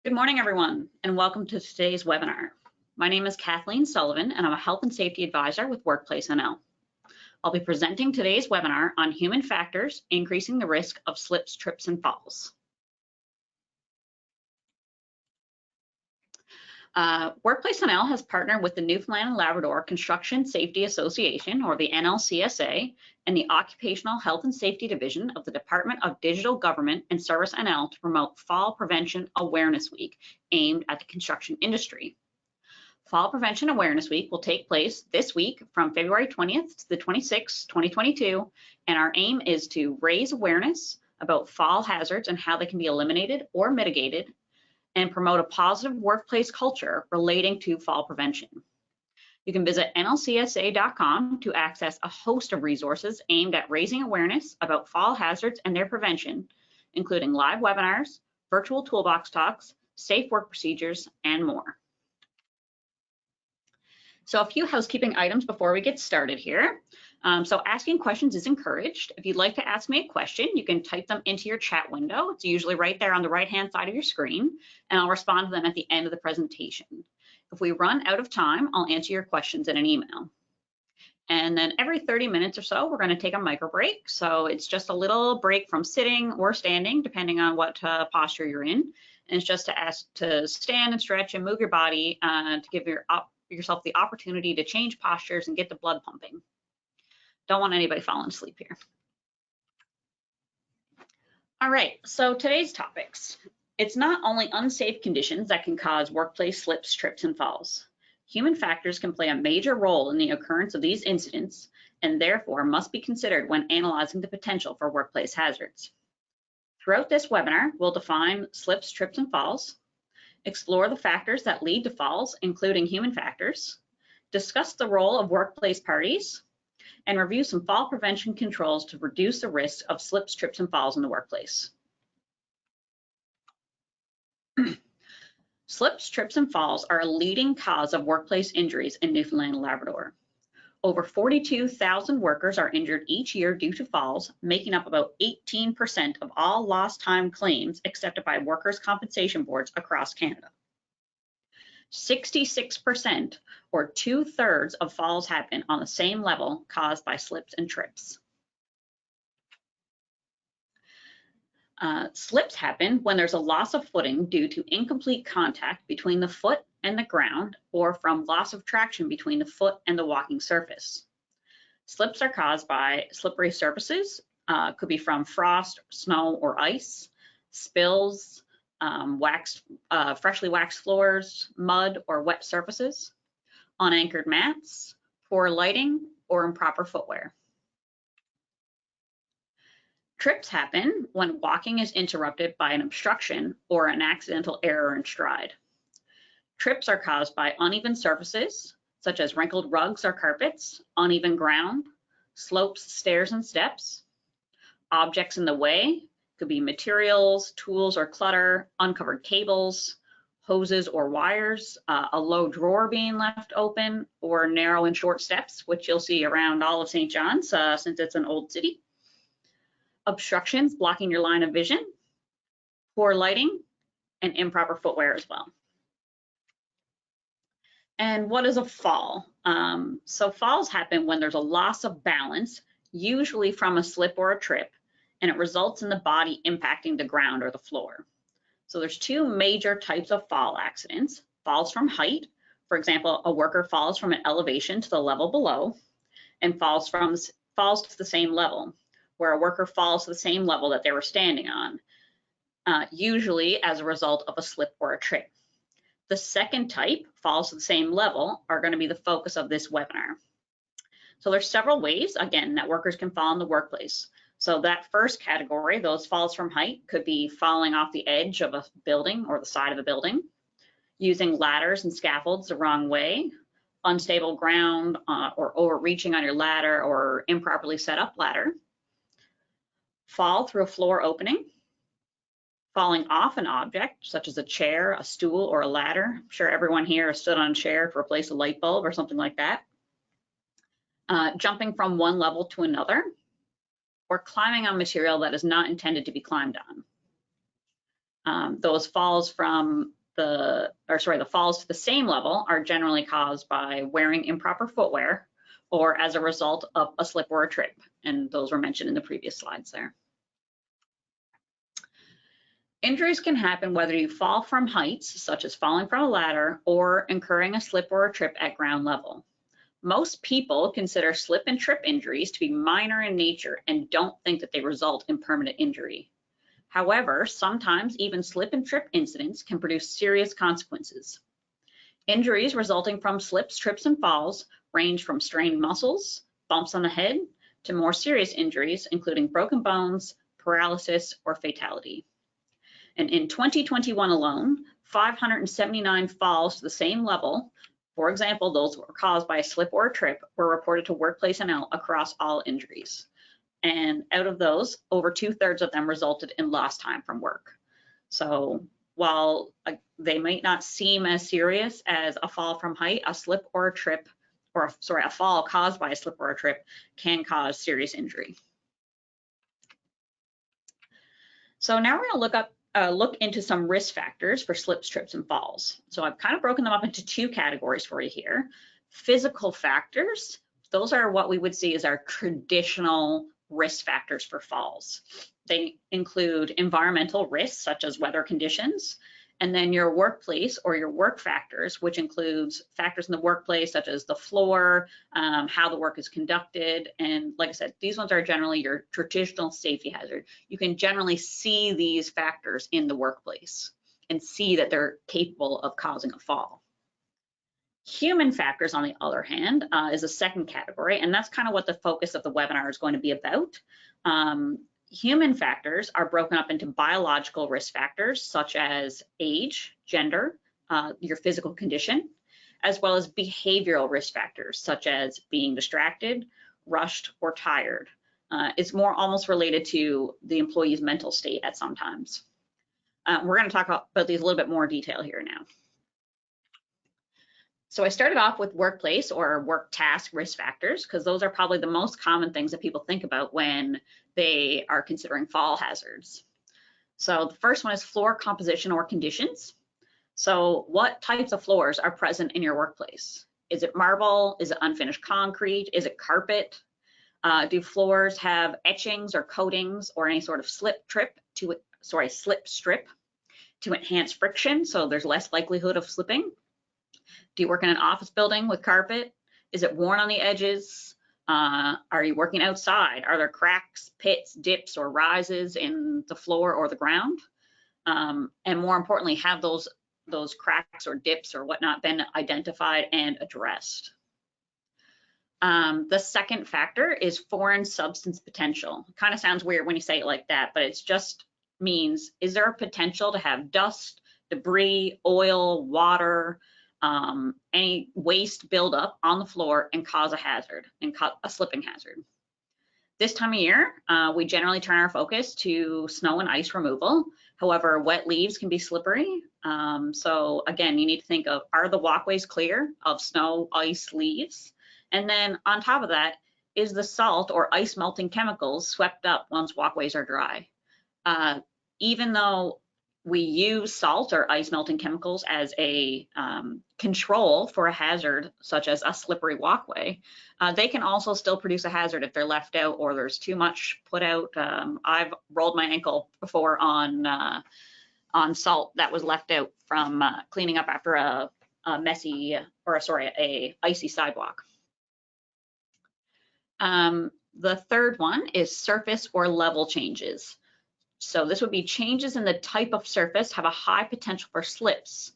Good morning, everyone, and welcome to today's webinar. My name is Kathleen Sullivan, and I'm a Health and Safety Advisor with WorkplaceNL. I'll be presenting today's webinar on human factors increasing the risk of slips, trips, and falls. WorkplaceNL has partnered with the Newfoundland and Labrador Construction Safety Association, or the NLCSA, and the Occupational Health and Safety Division of the Department of Digital Government and Service NL to promote Fall Prevention Awareness Week aimed at the construction industry. Fall Prevention Awareness Week will take place this week from February 20th to the 26th, 2022, and our aim is to raise awareness about fall hazards and how they can be eliminated or mitigated, and promote a positive workplace culture relating to fall prevention. You can visit nlcsa.com to access a host of resources aimed at raising awareness about fall hazards and their prevention, including live webinars, virtual toolbox talks, safe work procedures, and more. So a few housekeeping items before we get started here. So asking questions is encouraged. If you'd like to ask me a question, you can type them into your chat window. It's usually right there on the right-hand side of your screen, and I'll respond to them at the end of the presentation. If we run out of time, I'll answer your questions in an email. And then every 30 minutes or so, we're going to take a micro break. So it's just a little break from sitting or standing, depending on what posture you're in. And it's just to ask to stand and stretch and move your body to give yourself the opportunity to change postures and get the blood pumping. Don't want anybody falling asleep here. All right, so today's topics. It's not only unsafe conditions that can cause workplace slips, trips, and falls. Human factors can play a major role in the occurrence of these incidents and therefore must be considered when analyzing the potential for workplace hazards. Throughout this webinar, we'll define slips, trips, and falls, explore the factors that lead to falls, including human factors, discuss the role of workplace parties, and review some fall prevention controls to reduce the risk of slips, trips, and falls in the workplace. Slips, trips, and falls are a leading cause of workplace injuries in Newfoundland and Labrador. Over 42,000 workers are injured each year due to falls, making up about 18% of all lost time claims accepted by workers' compensation boards across Canada. 66%, or 2/3 of falls happen on the same level caused by slips and trips. Slips happen when there's a loss of footing due to incomplete contact between the foot and the ground, or from loss of traction between the foot and the walking surface. Slips are caused by slippery surfaces, could be from frost, snow, or ice, spills, freshly waxed floors, mud or wet surfaces, unanchored mats, poor lighting, or improper footwear. Trips happen when walking is interrupted by an obstruction or an accidental error in stride. Trips are caused by uneven surfaces, such as wrinkled rugs or carpets, uneven ground, slopes, stairs, and steps. Objects in the way could be materials, tools, or clutter, uncovered cables, hoses or wires, a low drawer being left open, or narrow and short steps, which you'll see around all of St. John's since it's an old city. Obstructions blocking your line of vision, poor lighting, and improper footwear as well. And what is a fall? So falls happen when there's a loss of balance, usually from a slip or a trip, and it results in the body impacting the ground or the floor. So there's two major types of fall accidents: falls from height, for example, a worker falls from an elevation to the level below, and falls to the same level, where a worker falls to the same level that they were standing on, usually as a result of a slip or a trip. The second type, falls to the same level, are going to be the focus of this webinar. So there's several ways, again, that workers can fall in the workplace. So that first category, those falls from height, could be falling off the edge of a building or the side of a building, using ladders and scaffolds the wrong way, unstable ground, or overreaching on your ladder or improperly set up ladder, fall through a floor opening, falling off an object such as a chair, a stool, or a ladder. I'm sure everyone here has stood on a chair to replace a light bulb or something like that. Jumping from one level to another, or climbing on material that is not intended to be climbed on. Those falls from the falls to the same level are generally caused by wearing improper footwear or as a result of a slip or a trip. And those were mentioned in the previous slides there. Injuries can happen whether you fall from heights, such as falling from a ladder, or incurring a slip or a trip at ground level. Most people consider slip and trip injuries to be minor in nature and don't think that they result in permanent injury. However, sometimes even slip and trip incidents can produce serious consequences. Injuries resulting from slips, trips, and falls range from strained muscles, bumps on the head, to more serious injuries, including broken bones, paralysis, or fatality. And in 2021 alone, 579 falls to the same level, for example, those that were caused by a slip or a trip, were reported to WorkplaceNL across all injuries. And out of those, over 2/3 of them resulted in lost time from work. So while they might not seem as serious as a fall from height, a slip or a trip, or a fall caused by a slip or a trip can cause serious injury. So now we're going to look into some risk factors for slips, trips, and falls. So I've kind of broken them up into two categories for you here. Physical factors, those are what we would see as our traditional risk factors for falls. They include environmental risks, such as weather conditions, and then your workplace or your work factors, which includes factors in the workplace, such as the floor, how the work is conducted. And like I said, these ones are generally your traditional safety hazard. You can generally see these factors in the workplace and see that they're capable of causing a fall. Human factors, on the other hand, is a second category, and that's kind of what the focus of the webinar is going to be about. Human factors are broken up into biological risk factors such as age, gender, your physical condition, as well as behavioral risk factors such as being distracted, rushed, or tired. It's more almost related to the employee's mental state at some times. We're going to talk about these a little bit more detail here now. So I started off with workplace or work task risk factors because those are probably the most common things that people think about when they are considering fall hazards. So the first one is floor composition or conditions. So what types of floors are present in your workplace? Is it marble? Is it unfinished concrete? Is it carpet? Do floors have etchings or coatings or any sort of slip strip to enhance friction so there's less likelihood of slipping? Do you work in an office building with carpet? Is it worn on the edges? Are you working outside? Are there cracks, pits, dips, or rises in the floor or the ground? And more importantly, have those cracks or dips or whatnot been identified and addressed? The second factor is foreign substance potential. Kind of sounds weird when you say it like that, but it just means, is there a potential to have dust, debris, oil, water, any waste buildup on the floor and cause a hazard and a slipping hazard? This time of year, we generally turn our focus to snow and ice removal. However, wet leaves can be slippery. So again, you need to think of, are the walkways clear of snow, ice, leaves? And then on top of that, is the salt or ice melting chemicals swept up once walkways are dry? Even though we use salt or ice melting chemicals as a control for a hazard, such as a slippery walkway, they can also still produce a hazard if they're left out or there's too much put out. I've rolled my ankle before on salt that was left out from cleaning up after a icy sidewalk. The third one is surface or level changes. So this would be changes in the type of surface have a high potential for slips.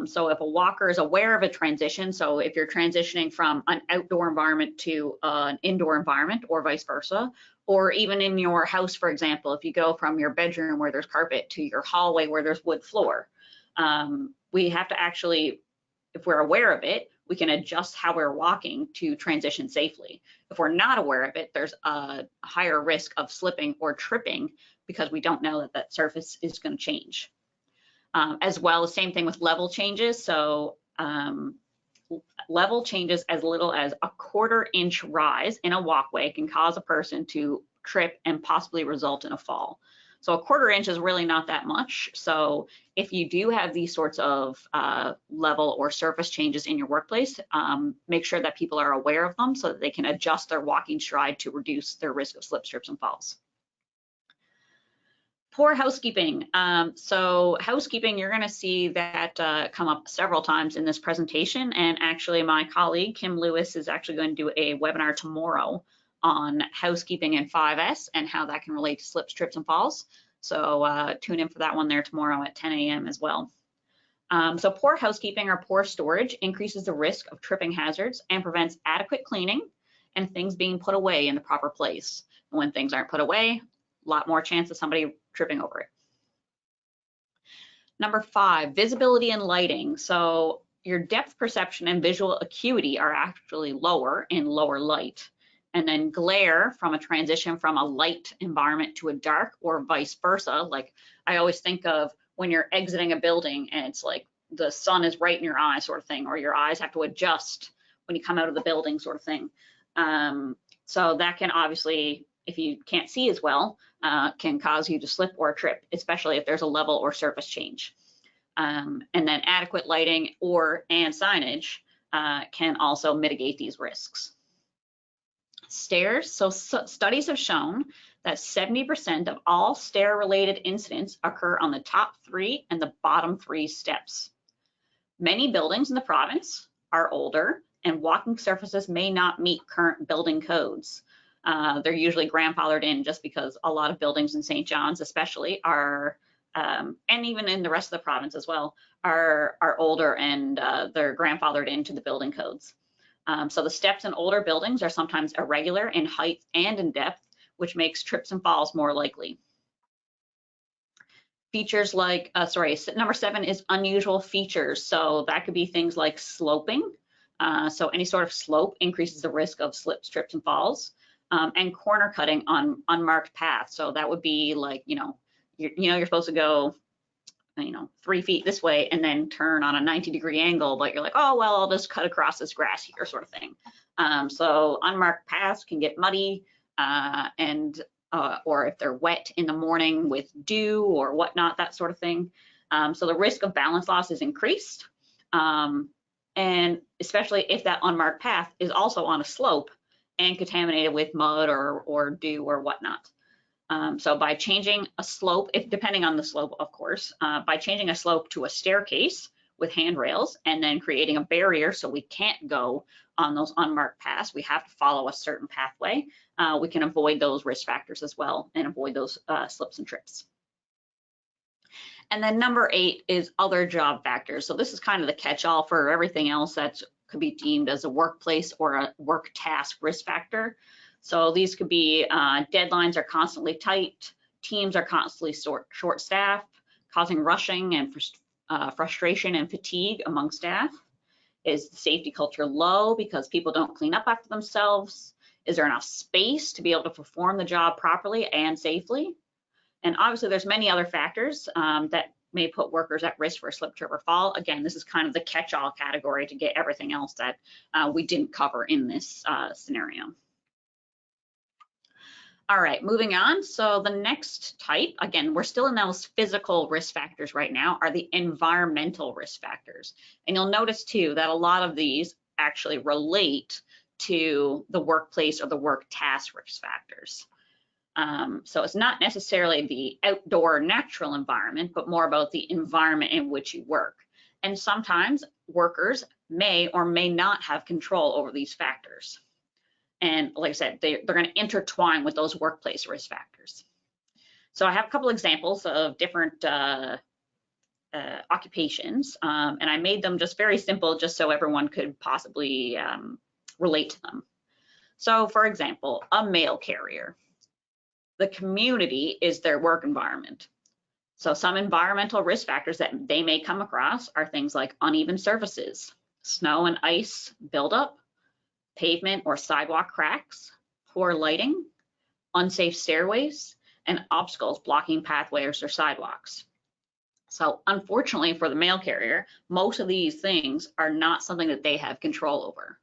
So if a walker is aware of a transition, so if you're transitioning from an outdoor environment to an indoor environment or vice versa, or even in your house, for example, if you go from your bedroom where there's carpet to your hallway where there's wood floor, we have to actually, if we're aware of it, we can adjust how we're walking to transition safely. If we're not aware of it, there's a higher risk of slipping or tripping because we don't know that that surface is going to change. As well, the same thing with level changes. So level changes as little as a 1/4 inch rise in a walkway can cause a person to trip and possibly result in a fall. So a 1/4 inch is really not that much. So if you do have these sorts of level or surface changes in your workplace, make sure that people are aware of them so that they can adjust their walking stride to reduce their risk of slips, trips, and falls. Poor housekeeping. So housekeeping, you're going to see that come up several times in this presentation. And actually, my colleague, Kim Lewis, is actually going to do a webinar tomorrow on housekeeping in 5S and how that can relate to slips, trips, and falls. So tune in for that one there tomorrow at 10 a.m. as well. So poor housekeeping or poor storage increases the risk of tripping hazards and prevents adequate cleaning and things being put away in the proper place. And when things aren't put away, a lot more chance of somebody tripping over it. Number 5, visibility and lighting. So your depth perception and visual acuity are actually lower in lower light. And then glare from a transition from a light environment to a dark or vice versa. Like I always think of when you're exiting a building and it's like the sun is right in your eye sort of thing, or your eyes have to adjust when you come out of the building sort of thing. So that can obviously, if you can't see as well, can cause you to slip or trip, especially if there's a level or surface change. And then adequate lighting and signage can also mitigate these risks. Stairs. So studies have shown that 70% of all stair-related incidents occur on the top 3 and the bottom 3 steps. Many buildings in the province are older and walking surfaces may not meet current building codes. They're usually grandfathered in just because a lot of buildings in St. John's especially are, and even in the rest of the province as well, are older and they're grandfathered into the building codes. So the steps in older buildings are sometimes irregular in height and in depth, which makes trips and falls more likely. Features like, number 7 is unusual features. So that could be things like sloping. So any sort of slope increases the risk of slips, trips, and falls. And corner cutting on unmarked paths. So that would be like, you're supposed to go, 3 feet this way and then turn on a 90-degree angle, but you're like, oh, well, I'll just cut across this grass here sort of thing. So unmarked paths can get muddy or if they're wet in the morning with dew or whatnot, that sort of thing. So the risk of balance loss is increased. And especially if that unmarked path is also on a slope and contaminated with mud or dew or whatnot. So by changing a slope, depending on the slope, of course, by changing a slope to a staircase with handrails and then creating a barrier so we can't go on those unmarked paths, we have to follow a certain pathway, we can avoid those risk factors as well and avoid those slips and trips. And then number 8 is other job factors. So this is kind of the catch-all for everything else that could be deemed as a workplace or a work task risk factor. So these could be deadlines are constantly tight, teams are constantly short-staffed, causing rushing and frustration and fatigue among staff. Is the safety culture low because people don't clean up after themselves? Is there enough space to be able to perform the job properly and safely? And obviously there's many other factors that may put workers at risk for a slip, trip, or fall. Again, this is kind of the catch-all category to get everything else that we didn't cover in this scenario. All right, moving on. So the next type, again, we're still in those physical risk factors right now, are the environmental risk factors. And you'll notice too that a lot of these actually relate to the workplace or the work task risk factors. So it's not necessarily the outdoor natural environment, but more about the environment in which you work. And sometimes workers may or may not have control over these factors. And like I said, they're going to intertwine with those workplace risk factors. So I have a couple examples of different occupations, and I made them just very simple, just so everyone could possibly relate to them. So for example, a mail carrier. The community is their work environment. So some environmental risk factors that they may come across are things like uneven surfaces, snow and ice buildup, pavement or sidewalk cracks, poor lighting, unsafe stairways, and obstacles blocking pathways or sidewalks. So unfortunately for the mail carrier, most of these things are not something that they have control over.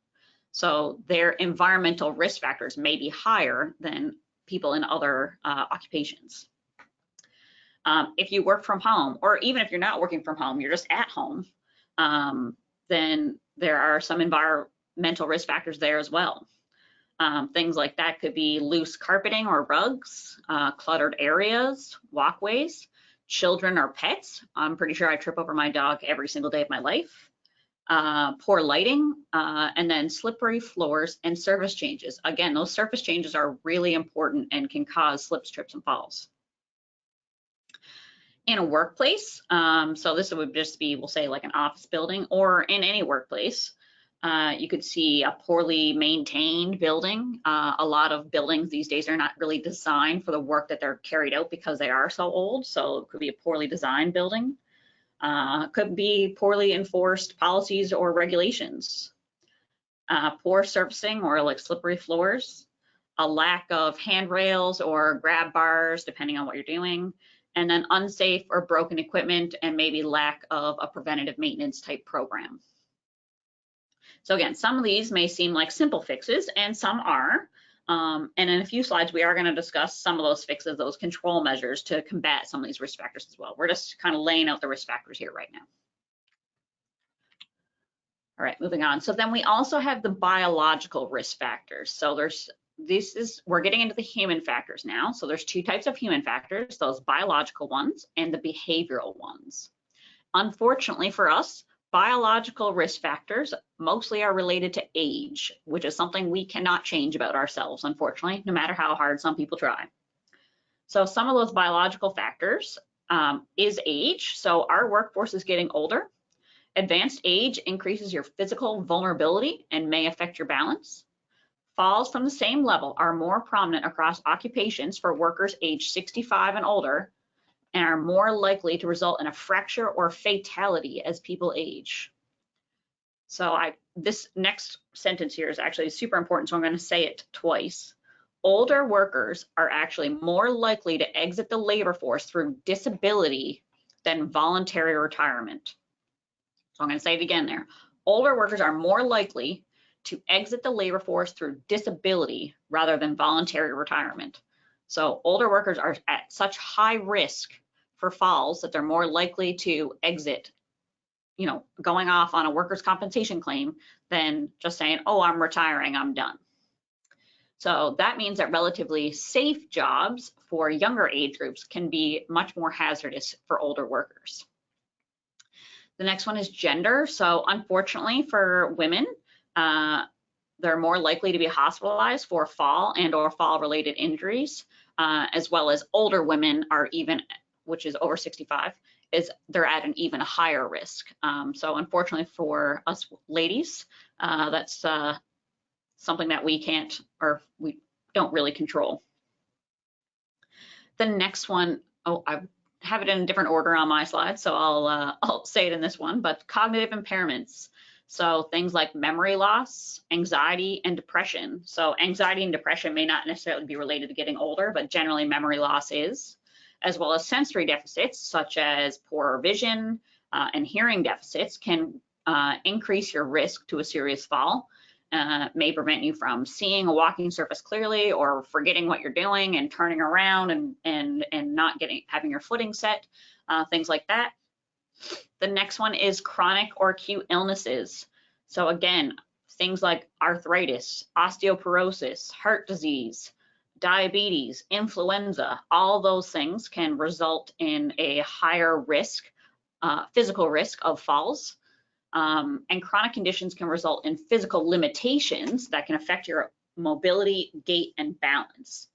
So their environmental risk factors may be higher than people in other occupations. If you work from home, or even if you're not working from home, you're just at home, then there are some environmental risk factors there as well. Things like that could be loose carpeting or rugs, cluttered areas, walkways, children or pets. I'm pretty sure I trip over my dog every single day of my life. Poor lighting, and then slippery floors and surface changes. Again, those surface changes are really important and can cause slips, trips, and falls. In a workplace, so this would just be, we'll say, like an office building, or in any workplace, you could see a poorly maintained building. A lot of buildings these days are not really designed for the work that they're carried out because they are so old, so it could be a poorly designed building. Could be poorly enforced policies or regulations. Poor surfacing or like slippery floors, a lack of handrails or grab bars, depending on what you're doing, and then unsafe or broken equipment, and maybe lack of a preventative maintenance type program. So again, some of these may seem like simple fixes, and some are. And in a few slides, we are going to discuss some of those fixes, those control measures to combat some of these risk factors as well. We're just kind of laying out the risk factors here right now. All right, moving on. So then we also have the biological risk factors. So we're getting into the human factors now. So there's two types of human factors, those biological ones and the behavioral ones. Unfortunately for us, biological risk factors mostly are related to age, which is something we cannot change about ourselves, unfortunately, no matter how hard some people try. So some of those biological factors is age. So our workforce is getting older. Advanced age increases your physical vulnerability and may affect your balance. Falls from the same level are more prominent across occupations for workers aged 65 and older, and are more likely to result in a fracture or fatality as people age. So this next sentence here is actually super important, so I'm going to say it twice. Older workers are actually more likely to exit the labor force through disability than voluntary retirement. So I'm going to say it again there. Older workers are more likely to exit the labor force through disability rather than voluntary retirement. So older workers are at such high risk for falls that they're more likely to exit, going off on a workers' compensation claim than just saying, oh, I'm retiring, I'm done. So that means that relatively safe jobs for younger age groups can be much more hazardous for older workers. The next one is gender. So unfortunately for women, they're more likely to be hospitalized for fall and or fall related injuries, as well as older women are even, which is over 65, they're at an even higher risk. So unfortunately for us ladies, that's something that we can't, or we don't really control. The next one, I have it in a different order on my slide, so I'll say it in this one, but cognitive impairments. So things like memory loss, anxiety, and depression. So anxiety and depression may not necessarily be related to getting older, but generally memory loss is, as well as sensory deficits such as poor vision and hearing deficits can increase your risk to a serious fall. May prevent you from seeing a walking surface clearly, or forgetting what you're doing and turning around and not having your footing set, things like that. The next one is chronic or acute illnesses. So again, things like arthritis, osteoporosis, heart disease, diabetes, influenza, all those things can result in a higher risk, physical risk of falls. And chronic conditions can result in physical limitations that can affect your mobility, gait, and balance.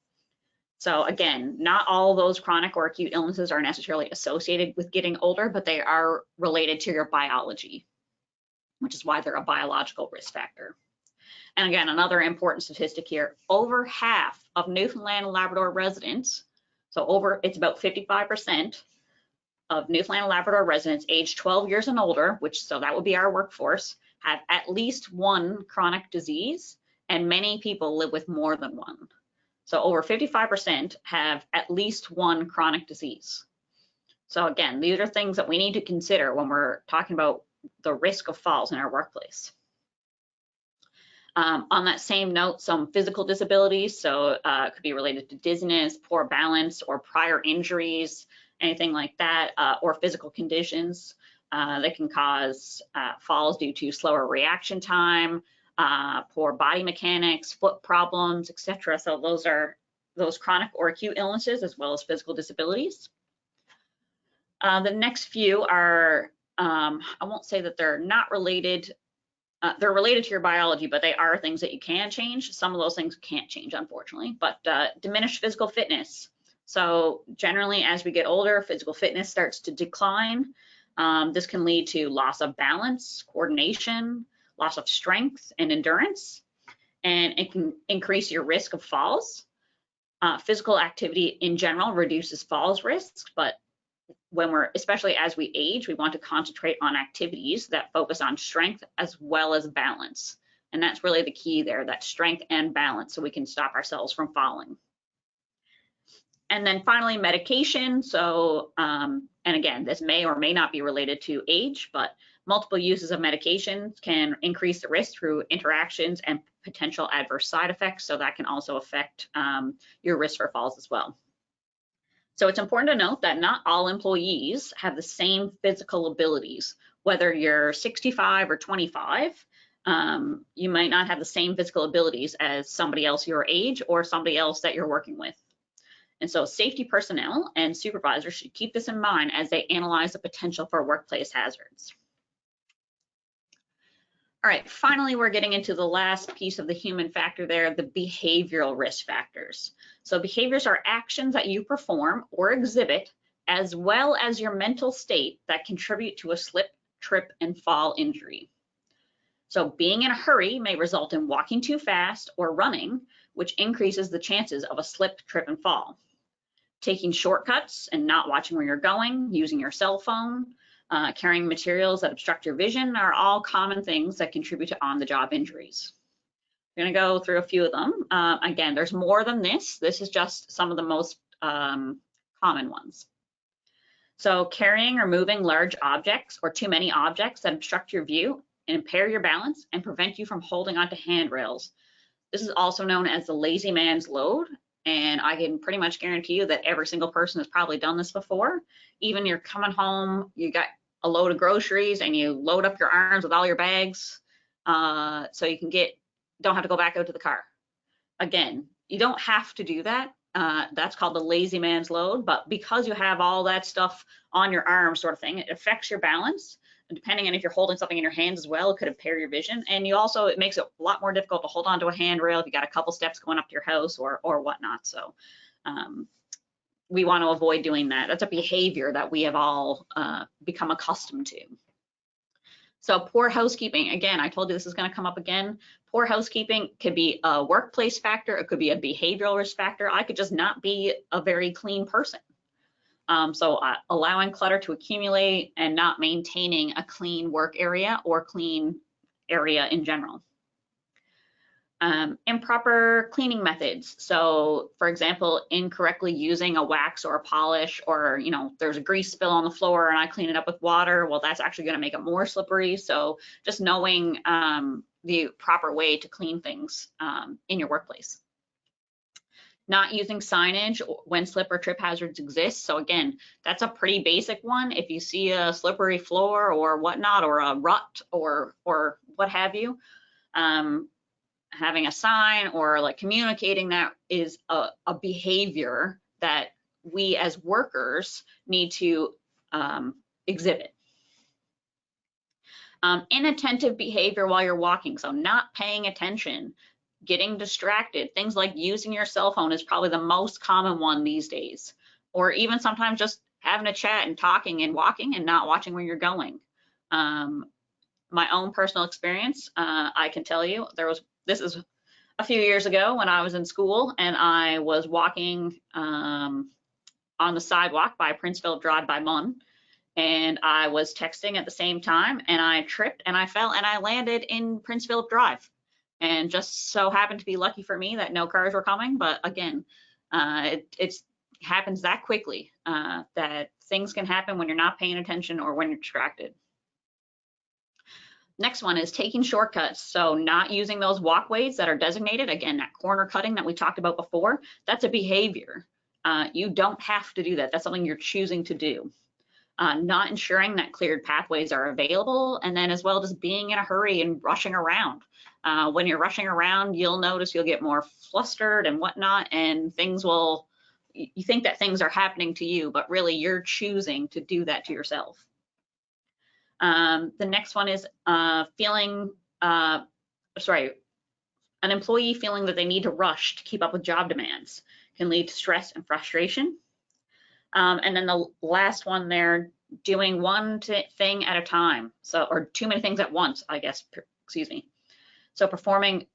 So again, not all those chronic or acute illnesses are necessarily associated with getting older, but they are related to your biology, which is why they're a biological risk factor. And again, another important statistic here, over half of Newfoundland and Labrador residents, so it's about 55% of Newfoundland and Labrador residents aged 12 years and older, so that would be our workforce, have at least one chronic disease, and many people live with more than one. So over 55% have at least one chronic disease. So again, these are things that we need to consider when we're talking about the risk of falls in our workplace. On that same note, some physical disabilities, so it could be related to dizziness, poor balance, or prior injuries, anything like that, or physical conditions that can cause falls due to slower reaction time, poor body mechanics, foot problems, etc. So those are those chronic or acute illnesses as well as physical disabilities. The next few are, I won't say that they're not related, they're related to your biology, but they are things that you can change. Some of those things can't change, unfortunately, but diminished physical fitness. So generally, as we get older, physical fitness starts to decline. This can lead to loss of balance, coordination, loss of strength and endurance, and it can increase your risk of falls. Physical activity in general reduces falls risks, but when we're, especially as we age, we want to concentrate on activities that focus on strength as well as balance. And that's really the key there, that strength and balance, so we can stop ourselves from falling. And then finally, medication. So, and again, this may or may not be related to age, but multiple uses of medications can increase the risk through interactions and potential adverse side effects. So that can also affect your risk for falls as well. So it's important to note that not all employees have the same physical abilities. Whether you're 65 or 25, you might not have the same physical abilities as somebody else your age or somebody else that you're working with. And so safety personnel and supervisors should keep this in mind as they analyze the potential for workplace hazards. All right, finally, we're getting into the last piece of the human factor there, the behavioral risk factors. So behaviors are actions that you perform or exhibit, as well as your mental state that contribute to a slip, trip, and fall injury. So being in a hurry may result in walking too fast or running, which increases the chances of a slip, trip, and fall. Taking shortcuts and not watching where you're going, using your cell phone, carrying materials that obstruct your vision are all common things that contribute to on-the-job injuries. I'm going to go through a few of them. Again, there's more than this. This is just some of the most common ones. So carrying or moving large objects or too many objects that obstruct your view and impair your balance and prevent you from holding onto handrails. This is also known as the lazy man's load. And I can pretty much guarantee you that every single person has probably done this before. Even you're coming home, you got a load of groceries and you load up your arms with all your bags so you can don't have to go back out to the car. Again, you don't have to do that. That's called the lazy man's load, but because you have all that stuff on your arm sort of thing, it affects your balance. And depending on if you're holding something in your hands as well, it could impair your vision. And it makes it a lot more difficult to hold onto a handrail if you got a couple steps going up to your house or whatnot. So we want to avoid doing that. That's a behavior that we have all become accustomed to. So poor housekeeping, again, I told you this is going to come up again. Poor housekeeping could be a workplace factor. It could be a behavioral risk factor. I could just not be a very clean person. So allowing clutter to accumulate and not maintaining a clean work area or clean area in general. Improper cleaning methods. So for example, incorrectly using a wax or a polish, or there's a grease spill on the floor and I clean it up with water. Well, that's actually going to make it more slippery. So just knowing the proper way to clean things in your workplace. Not using signage when slip or trip hazards exist. So again, that's a pretty basic one. If you see a slippery floor or whatnot, or a rut or what have you, having a sign or like communicating that is a behavior that we as workers need to exhibit. Inattentive behavior while you're walking, so not paying attention, getting distracted. Things like using your cell phone is probably the most common one these days, or even sometimes just having a chat and talking and walking and not watching where you're going. My own personal experience, I can tell you, this is a few years ago when I was in school and I was walking on the sidewalk by Prince Philip Drive by Munn, and I was texting at the same time, and I tripped and I fell and I landed in Prince Philip Drive. And just so happened to be lucky for me that no cars were coming. But again, it happens that quickly that things can happen when you're not paying attention or when you're distracted. Next one is taking shortcuts. So not using those walkways that are designated. Again, that corner cutting that we talked about before, that's a behavior. You don't have to do that. That's something you're choosing to do. Not ensuring that cleared pathways are available, and then as well just being in a hurry and rushing around. When you're rushing around, you'll notice you'll get more flustered and whatnot, and you think that things are happening to you, but really you're choosing to do that to yourself. The next one is an employee feeling that they need to rush to keep up with job demands can lead to stress and frustration. And then the last one there, doing one thing at a time. Or too many things at once, I guess, excuse me. So performing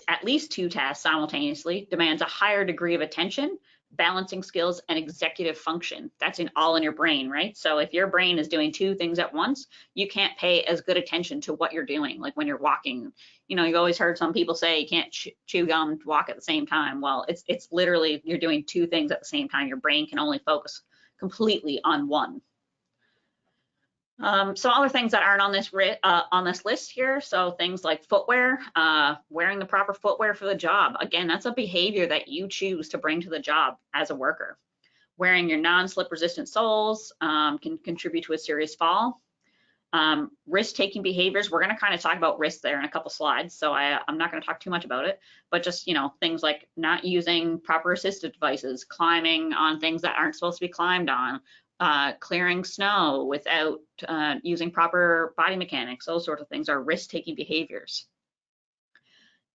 at least 2 tasks simultaneously demands a higher degree of attention, balancing skills, and executive function. That's all in your brain, right? So if your brain is doing 2 things at once, you can't pay as good attention to what you're doing. Like when you're walking, you've always heard some people say you can't chew gum and walk at the same time. Well, it's literally you're doing 2 things at the same time. Your brain can only focus completely on one. Some other things that aren't on this list here, so things like footwear, wearing the proper footwear for the job. Again, that's a behavior that you choose to bring to the job as a worker. Wearing your non-slip resistant soles can contribute to a serious fall. Risk-taking behaviors, we're going to kind of talk about risk there in a couple slides, so I'm not going to talk too much about it, but just things like not using proper assistive devices, climbing on things that aren't supposed to be climbed on, clearing snow without using proper body mechanics. Those sorts of things are risk-taking behaviors.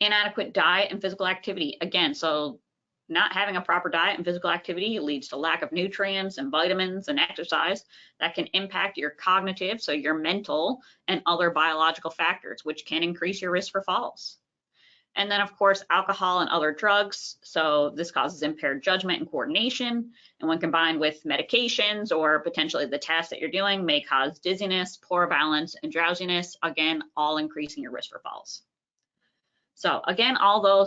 Inadequate diet and physical activity, again, so not having a proper diet and physical activity leads to lack of nutrients and vitamins and exercise that can impact your cognitive, so your mental and other biological factors, which can increase your risk for falls. And then, of course, alcohol and other drugs. So this causes impaired judgment and coordination. And when combined with medications or potentially the task that you're doing, may cause dizziness, poor balance, and drowsiness, again, all increasing your risk for falls. So again, although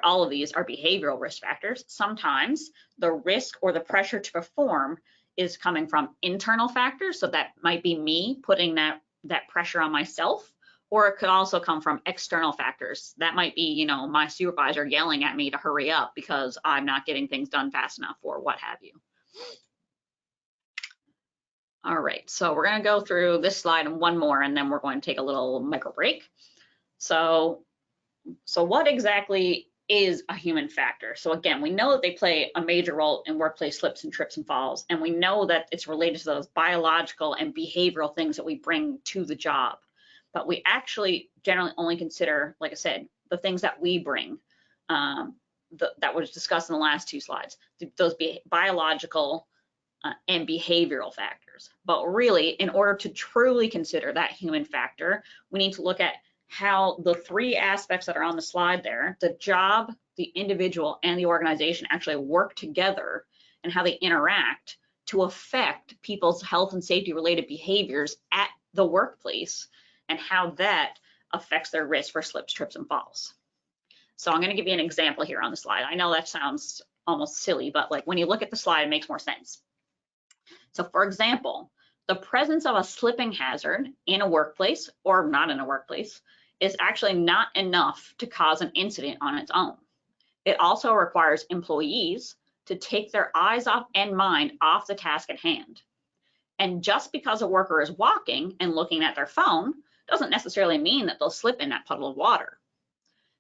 all of these are behavioral risk factors, sometimes the risk or the pressure to perform is coming from internal factors. So that might be me putting that pressure on myself, or it could also come from external factors. That might be, my supervisor yelling at me to hurry up because I'm not getting things done fast enough or what have you. All right, so we're gonna go through this slide and one more, and then we're going to take a little micro break. So what exactly is a human factor? So again, we know that they play a major role in workplace slips and trips and falls, and we know that it's related to those biological and behavioral things that we bring to the job. But we actually generally only consider, like I said, the things that we bring, that was discussed in the last 2 slides, those biological and behavioral factors. But really, in order to truly consider that human factor, we need to look at how the 3 aspects that are on the slide there, the job, the individual, and the organization actually work together, and how they interact to affect people's health and safety related behaviors at the workplace, and how that affects their risk for slips, trips, and falls. So I'm going to give you an example here on the slide. I know that sounds almost silly, but like when you look at the slide, it makes more sense. So for example, the presence of a slipping hazard in a workplace or not in a workplace is actually not enough to cause an incident on its own. It also requires employees to take their eyes off and mind off the task at hand. And just because a worker is walking and looking at their phone doesn't necessarily mean that they'll slip in that puddle of water.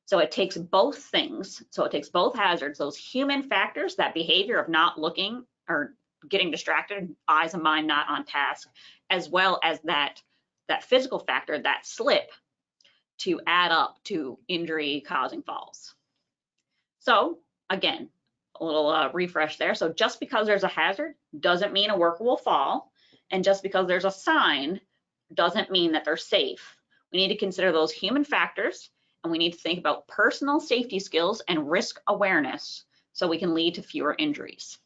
So it takes both things. So it takes both hazards, those human factors, that behavior of not looking or getting distracted, eyes and mind not on task, as well as that physical factor, that slip, to add up to injury causing falls. So again, a little refresh there. So just because there's a hazard doesn't mean a worker will fall, and just because there's a sign doesn't mean that they're safe. We need to consider those human factors, and we need to think about personal safety skills and risk awareness so we can lead to fewer injuries.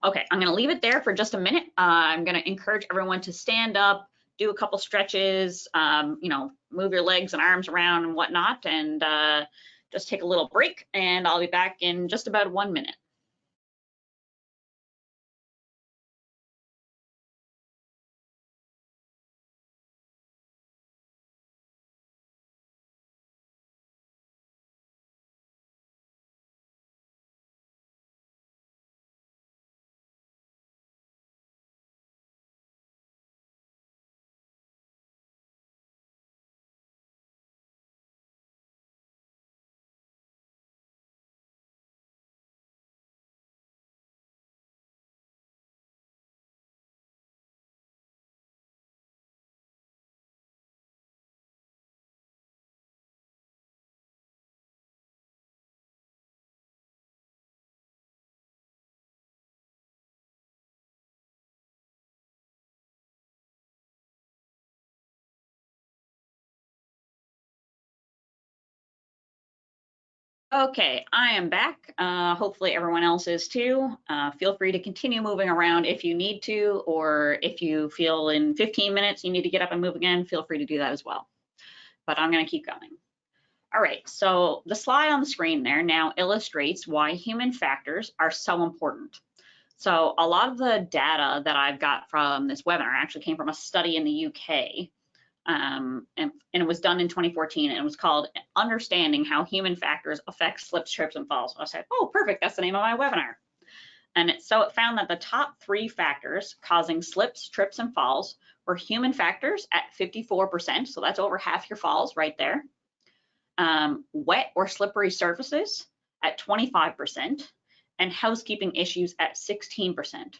Okay, I'm gonna leave it there for just a minute. I'm gonna encourage everyone to stand up, do a couple stretches, move your legs and arms around and whatnot, and just take a little break, and I'll be back in just about 1 minute. Okay, I am back. Hopefully everyone else is too. Feel free to continue moving around if you need to, or if you feel in 15 minutes you need to get up and move again, feel free to do that as well. But I'm going to keep going. All right, so the slide on the screen there now illustrates why human factors are so important. So a lot of the data that I've got from this webinar actually came from a study in the UK. And it was done in 2014, and it was called Understanding How Human Factors Affect Slips, Trips, and Falls. I said, oh, perfect, that's the name of my webinar. And it found that the top 3 factors causing slips, trips, and falls were human factors at 54%, so that's over half your falls right there. Wet or slippery surfaces at 25%, and housekeeping issues at 16%.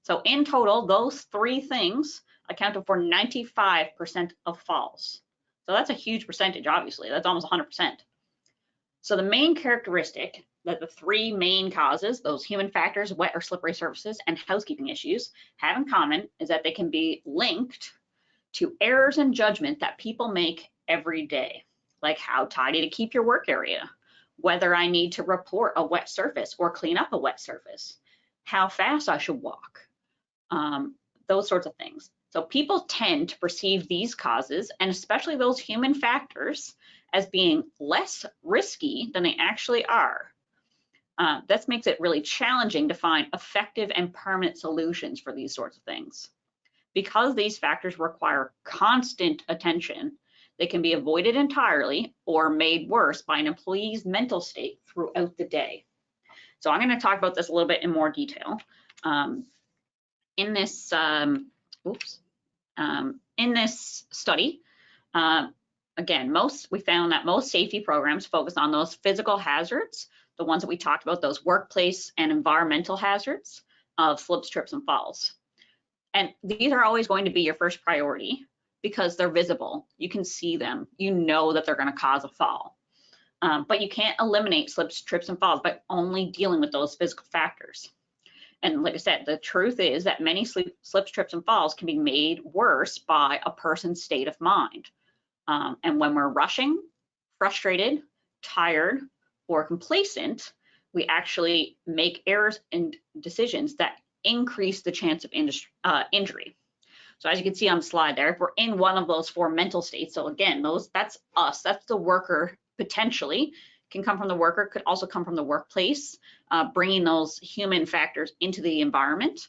So in total, those 3 things accounted for 95% of falls. So that's a huge percentage, obviously. That's almost 100%. So the main characteristic that the 3 main causes, those human factors, wet or slippery surfaces, and housekeeping issues, have in common is that they can be linked to errors in judgment that people make every day, like how tidy to keep your work area, whether I need to report a wet surface or clean up a wet surface, how fast I should walk, those sorts of things. So people tend to perceive these causes, and especially those human factors, as being less risky than they actually are. That makes it really challenging to find effective and permanent solutions for these sorts of things. Because these factors require constant attention, they can be avoided entirely or made worse by an employee's mental state throughout the day. So I'm going to talk about this a little bit in more detail. In this study, again, we found that most safety programs focus on those physical hazards, the ones that we talked about, those workplace and environmental hazards of slips, trips, and falls. And these are always going to be your first priority because they're visible. You can see them. You know that they're going to cause a fall. But you can't eliminate slips, trips, and falls by only dealing with those physical factors. And like I said, the truth is that many slips, trips, and falls can be made worse by a person's state of mind. And when we're rushing, frustrated, tired, or complacent, we actually make errors and decisions that increase the chance of injury. So as you can see on the slide there, if we're in one of those 4 mental states, so again, that's us, that's the worker potentially, can come from the worker, could also come from the workplace, bringing those human factors into the environment.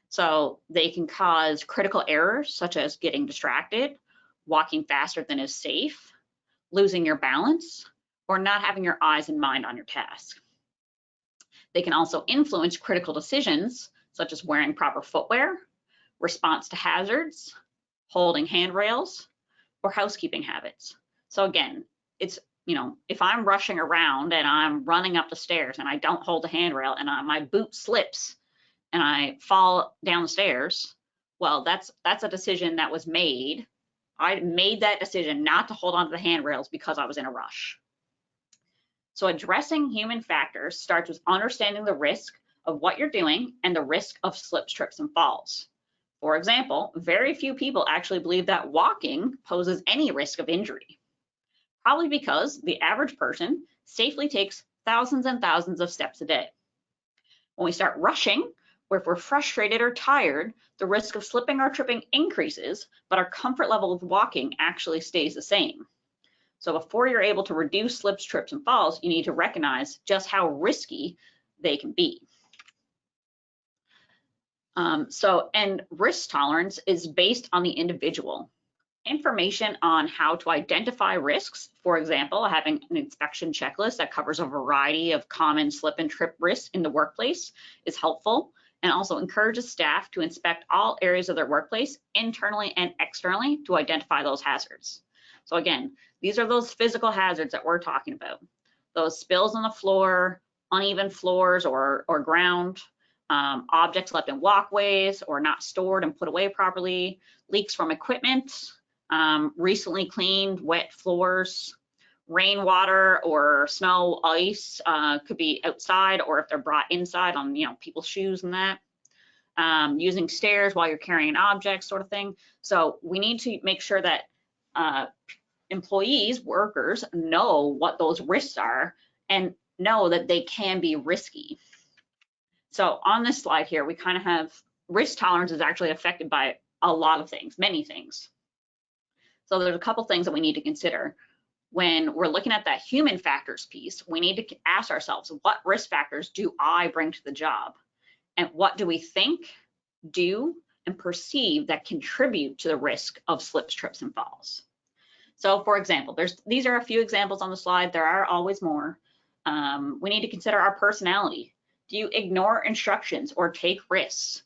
So they can cause critical errors such as getting distracted, walking faster than is safe, losing your balance, or not having your eyes and mind on your task. They can also influence critical decisions such as wearing proper footwear, response to hazards, holding handrails, or housekeeping habits. So again, it's, if I'm rushing around and I'm running up the stairs and I don't hold the handrail and my boot slips and I fall down the stairs, well, that's a decision that was made. I made that decision not to hold onto the handrails because I was in a rush. So addressing human factors starts with understanding the risk of what you're doing and the risk of slips, trips, and falls. For example, very few people actually believe that walking poses any risk of injury, probably because the average person safely takes thousands and thousands of steps a day. When we start rushing, or if we're frustrated or tired, the risk of slipping or tripping increases, but our comfort level with walking actually stays the same. So before you're able to reduce slips, trips, and falls, you need to recognize just how risky they can be. And risk tolerance is based on the individual. Information on how to identify risks, for example, having an inspection checklist that covers a variety of common slip and trip risks in the workplace, is helpful, and also encourages staff to inspect all areas of their workplace, internally and externally, to identify those hazards. So again, these are those physical hazards that we're talking about. Those spills on the floor, uneven floors or ground, objects left in walkways or not stored and put away properly, leaks from equipment, recently cleaned wet floors, rainwater or snow, ice, could be outside, or if they're brought inside on people's shoes and that, using stairs while you're carrying objects, sort of thing. So we need to make sure that employees, workers, know what those risks are and know that they can be risky. So on this slide here, we kind of have risk tolerance is actually affected by a lot of things, many things. So there's a couple things that we need to consider. When we're looking at that human factors piece, we need to ask ourselves, what risk factors do I bring to the job? And what do we think, do, and perceive that contribute to the risk of slips, trips, and falls? So for example, these are a few examples on the slide. There are always more. We need to consider our personality. Do you ignore instructions or take risks?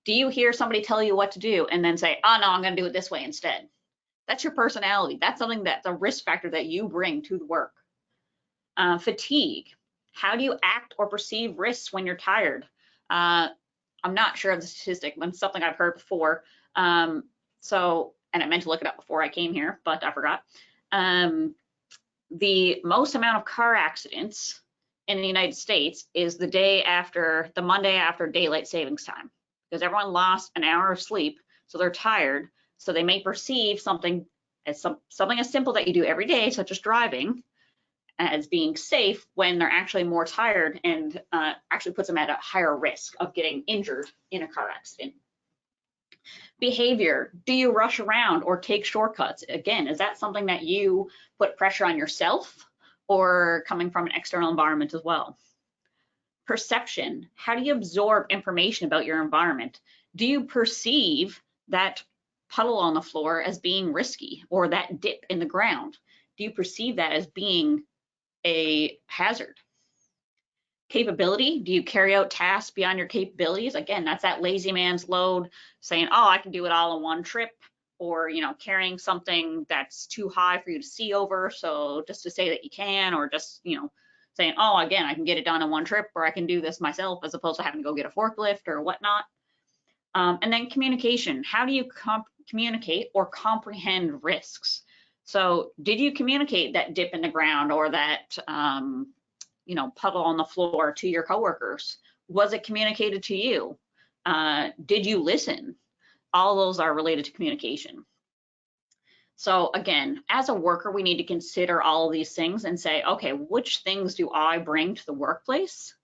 Do you hear somebody tell you what to do and then say, oh no, I'm gonna do it this way instead? That's your personality. That's something that's a risk factor that you bring to the work. Fatigue. How do you act or perceive risks when you're tired? I'm not sure of the statistic, but it's something I've heard before. And I meant to look it up before I came here, but I forgot. The most amount of car accidents in the United States is the Monday after daylight savings time, because everyone lost an hour of sleep, so they're tired. So they may perceive something as something as simple that you do every day, such as driving, as being safe when they're actually more tired, and actually puts them at a higher risk of getting injured in a car accident. Behavior, do you rush around or take shortcuts? Again, is that something that you put pressure on yourself or coming from an external environment as well? Perception, how do you absorb information about your environment? Do you perceive that puddle on the floor as being risky, or that dip in the ground? Do you perceive that as being a hazard? Capability, do you carry out tasks beyond your capabilities? Again, that's that lazy man's load, saying, oh, I can do it all in one trip, or carrying something that's too high for you to see over, so just to say that you can, or just saying, oh, again, I can get it done in one trip, or I can do this myself, as opposed to having to go get a forklift or whatnot. And then communication, how do you communicate or comprehend risks? So did you communicate that dip in the ground or that puddle on the floor to your coworkers? Was it communicated to you? Did you listen? All those are related to communication. So again, as a worker, we need to consider all of these things and say, okay, which things do I bring to the workplace?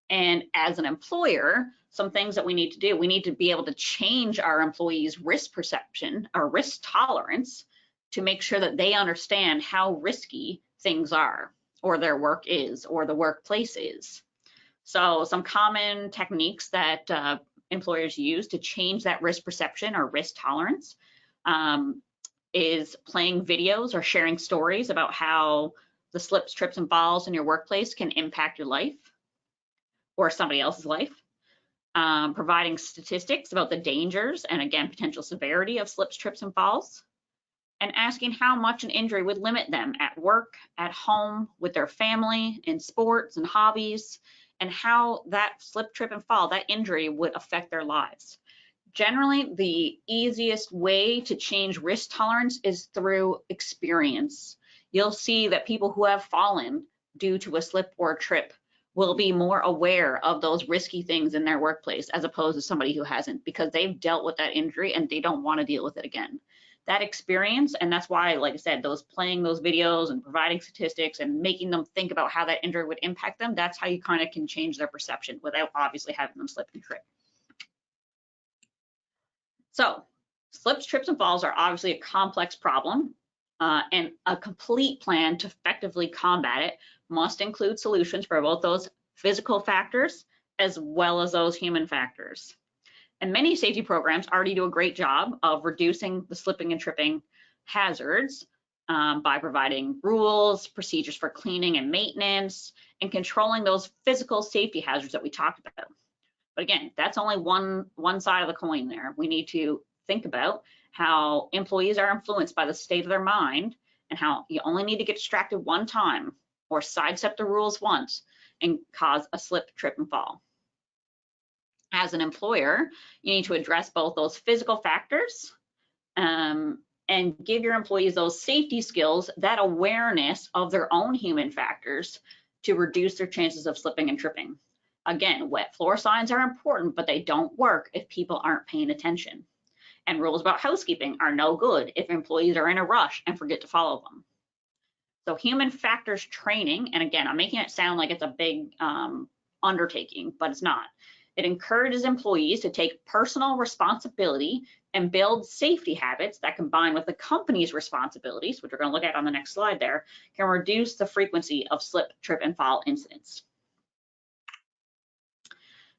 And as an employer, some things that we need to do, we need to be able to change our employees' risk perception or risk tolerance to make sure that they understand how risky things are, or their work is, or the workplace is. So some common techniques that employers use to change that risk perception or risk tolerance is playing videos or sharing stories about how the slips, trips, and falls in your workplace can impact your life or somebody else's life. Providing statistics about the dangers and, again, potential severity of slips, trips, and falls, and asking how much an injury would limit them at work, at home, with their family, in sports and hobbies, and how that slip, trip, and fall, that injury would affect their lives. Generally, the easiest way to change risk tolerance is through experience. You'll see that people who have fallen due to a slip or a trip will be more aware of those risky things in their workplace as opposed to somebody who hasn't, because they've dealt with that injury and they don't want to deal with it again. That experience, and that's why, like I said, playing those videos and providing statistics and making them think about how that injury would impact them, that's how you kind of can change their perception without obviously having them slip and trip. So slips, trips, and falls are obviously a complex problem, and a complete plan to effectively combat it must include solutions for both those physical factors as well as those human factors. And many safety programs already do a great job of reducing the slipping and tripping hazards by providing rules, procedures for cleaning and maintenance, and controlling those physical safety hazards that we talked about. But again, that's only one side of the coin there. We need to think about how employees are influenced by the state of their mind, and how you only need to get distracted one time or sidestep the rules once and cause a slip, trip, and fall. As an employer, you need to address both those physical factors and give your employees those safety skills, that awareness of their own human factors to reduce their chances of slipping and tripping. Again, wet floor signs are important, but they don't work if people aren't paying attention. And rules about housekeeping are no good if employees are in a rush and forget to follow them. So human factors training, and again, I'm making it sound like it's a big undertaking, but it's not. It encourages employees to take personal responsibility and build safety habits that, combined with the company's responsibilities, which we're going to look at on the next slide there, can reduce the frequency of slip, trip, and fall incidents.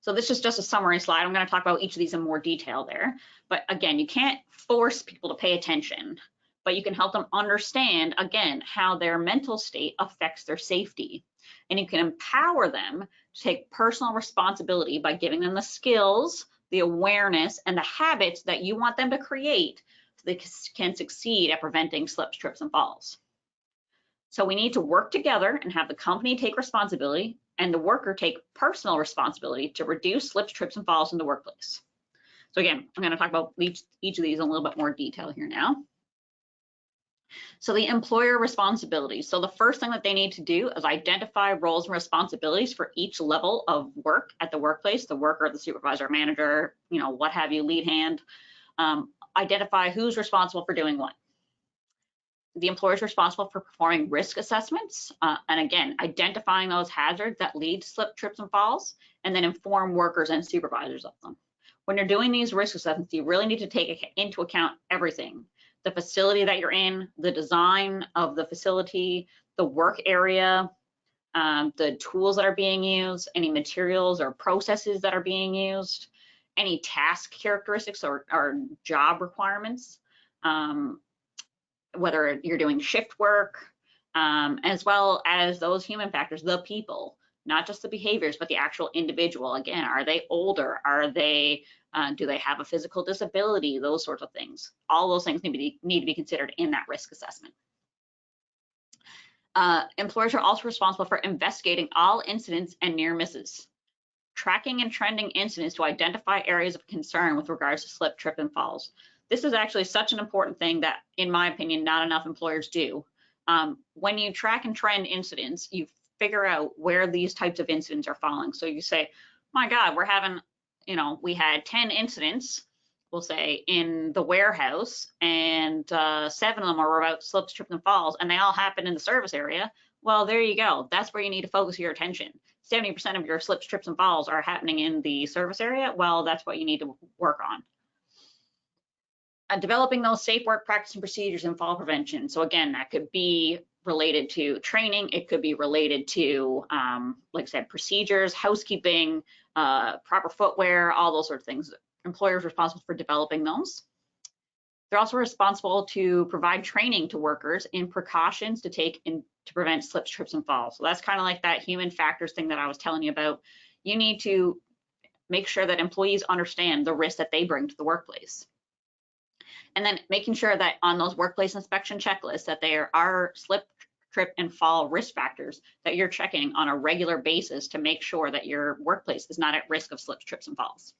So this is just a summary slide. I'm going to talk about each of these in more detail there. But again, you can't force people to pay attention, but you can help them understand, again, how their mental state affects their safety. And you can empower them to take personal responsibility by giving them the skills, the awareness, and the habits that you want them to create so they can succeed at preventing slips, trips, and falls. So we need to work together and have the company take responsibility and the worker take personal responsibility to reduce slips, trips, and falls in the workplace. So again, I'm going to talk about each of these in a little bit more detail here now. So the employer responsibilities. So the first thing that they need to do is identify roles and responsibilities for each level of work at the workplace, the worker, the supervisor, manager, what have you, lead hand. Identify who's responsible for doing what. The employer is responsible for performing risk assessments, and again, identifying those hazards that lead to slip, trips, and falls, and then inform workers and supervisors of them. When you're doing these risk assessments, you really need to take into account everything. The facility that you're in, the design of the facility, the work area, the tools that are being used, any materials or processes that are being used, any task characteristics or job requirements, whether you're doing shift work, as well as those human factors, the people, not just the behaviors, but the actual individual. Again, are they older? Are they, do they have a physical disability? Those sorts of things. All those things need to be considered in that risk assessment. Employers are also responsible for investigating all incidents and near misses, tracking and trending incidents to identify areas of concern with regards to slip, trip, and falls. This is actually such an important thing that, in my opinion, not enough employers do. When you track and trend incidents, you figure out where these types of incidents are falling. So you say, my God, we're having, we had 10 incidents, we'll say, in the warehouse, and 7 of them are about slips, trips, and falls, and they all happen in the service area. Well, there you go. That's where you need to focus your attention. 70% of your slips, trips, and falls are happening in the service area. Well, that's what you need to work on. Developing those safe work practice and procedures in fall prevention. So again, that could be related to training. It could be related to, like I said, procedures, housekeeping, proper footwear, all those sort of things. Employers responsible for developing those. They're also responsible to provide training to workers in precautions to take in to prevent slips, trips, and falls. So that's kind of like that human factors thing that I was telling you about. You need to make sure that employees understand the risk that they bring to the workplace. And then making sure that on those workplace inspection checklists that there are slip, trip, and fall risk factors that you're checking on a regular basis to make sure that your workplace is not at risk of slips, trips, and falls.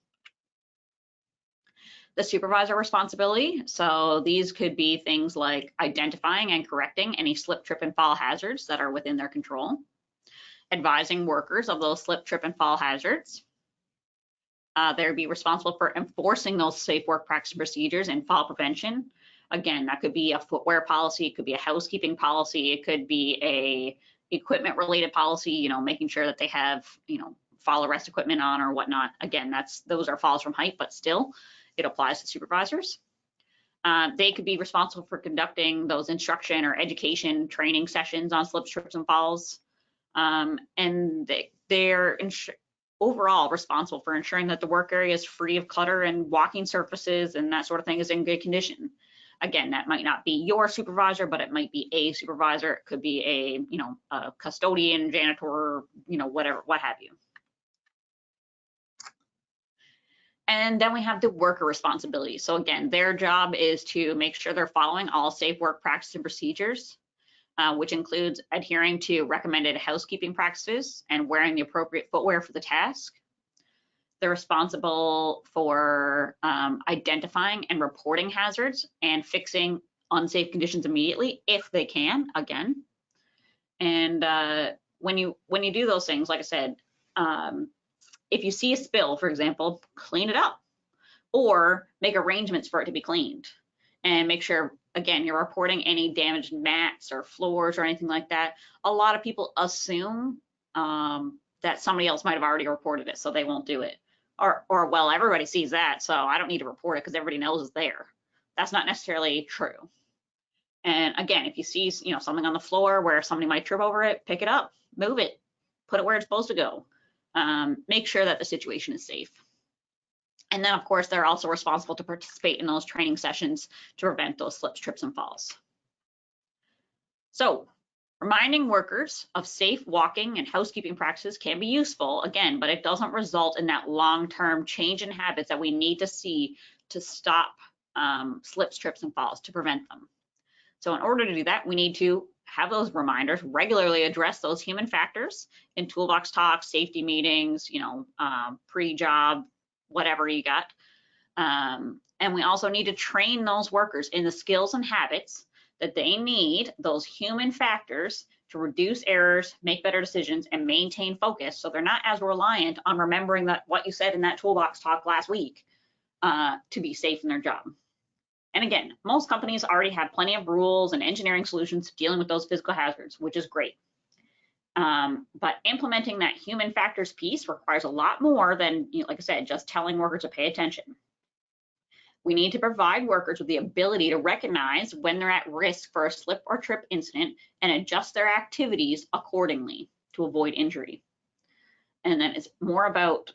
The supervisor responsibility. So these could be things like identifying and correcting any slip, trip, and fall hazards that are within their control, advising workers of those slip, trip, and fall hazards. They'd be responsible for enforcing those safe work practice procedures and fall prevention. Again, that could be a footwear policy, it could be a housekeeping policy, it could be a equipment related policy, making sure that they have, fall arrest equipment on or whatnot. Again, those are falls from height, but still it applies to supervisors. They could be responsible for conducting those instruction or education training sessions on slips, trips, and falls. And they're overall responsible for ensuring that the work area is free of clutter and walking surfaces and that sort of thing is in good condition. Again, that might not be your supervisor, but it might be a supervisor. It could be a custodian, janitor, whatever, what have you. And then we have the worker responsibility. So again, their job is to make sure they're following all safe work practices and procedures, which includes adhering to recommended housekeeping practices and wearing the appropriate footwear for the task. They're responsible for identifying and reporting hazards and fixing unsafe conditions immediately if they can, again. And when you do those things, like I said, if you see a spill, for example, clean it up or make arrangements for it to be cleaned and make sure again, you're reporting any damaged mats or floors or anything like that, a lot of people assume that somebody else might have already reported it, so they won't do it. Or well, everybody sees that, so I don't need to report it because everybody knows it's there. That's not necessarily true. And again, if you see, something on the floor where somebody might trip over it, pick it up, move it, put it where it's supposed to go. Make sure that the situation is safe. And then, of course, they're also responsible to participate in those training sessions to prevent those slips, trips, and falls. So, reminding workers of safe walking and housekeeping practices can be useful, again, but it doesn't result in that long-term change in habits that we need to see to stop slips, trips, and falls, to prevent them. So in order to do that, we need to have those reminders, regularly address those human factors in toolbox talks, safety meetings, pre-job, whatever you got. And we also need to train those workers in the skills and habits that they need, those human factors, to reduce errors, make better decisions, and maintain focus, so they're not as reliant on remembering that what you said in that toolbox talk last week to be safe in their job. And again, most companies already have plenty of rules and engineering solutions dealing with those physical hazards, which is great. But implementing that human factors piece requires a lot more than, like I said, just telling workers to pay attention. We need to provide workers with the ability to recognize when they're at risk for a slip or trip incident and adjust their activities accordingly to avoid injury. And then it's more about,